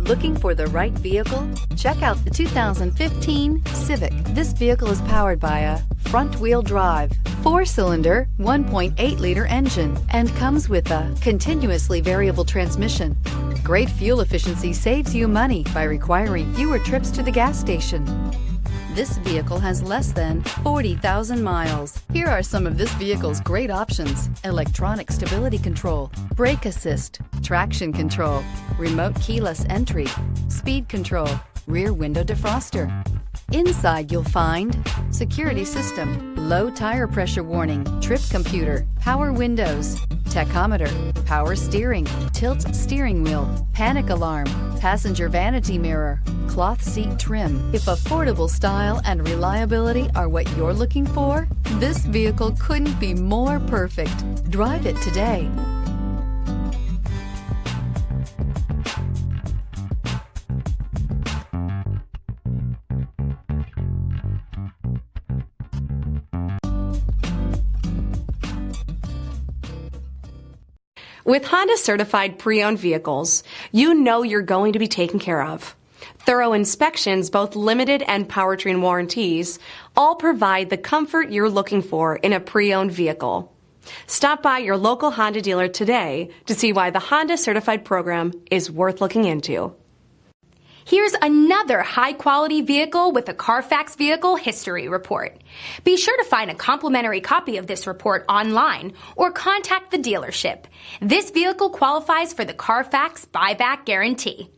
Looking for the right vehicle? Check out the 2015 Civic. This vehicle is powered by a front-wheel drive, 4-cylinder, 1.8-liter engine, and comes with a continuously variable transmission. Great fuel efficiency saves you money by requiring fewer trips to the gas station. This vehicle has less than 40,000 miles. Here are some of this vehicle's great options: electronic stability control, brake assist, traction control, remote keyless entry, speed control, rear window defroster. Inside you'll find security system, low tire pressure warning, trip computer, power windows, tachometer, power steering, tilt steering wheel, panic alarm, passenger vanity mirror, cloth seat trim. If affordable style and reliability are what you're looking for, this vehicle couldn't be more perfect. Drive it today. With Honda certified pre-owned vehicles, you know you're going to be taken care of. Thorough inspections, both limited and powertrain warranties, all provide the comfort you're looking for in a pre-owned vehicle. Stop by your local Honda dealer today to see why the Honda certified program is worth looking into. Here's another high-quality vehicle with a Carfax Vehicle History Report. Be sure to find a complimentary copy of this report online or contact the dealership. This vehicle qualifies for the Carfax Buyback Guarantee.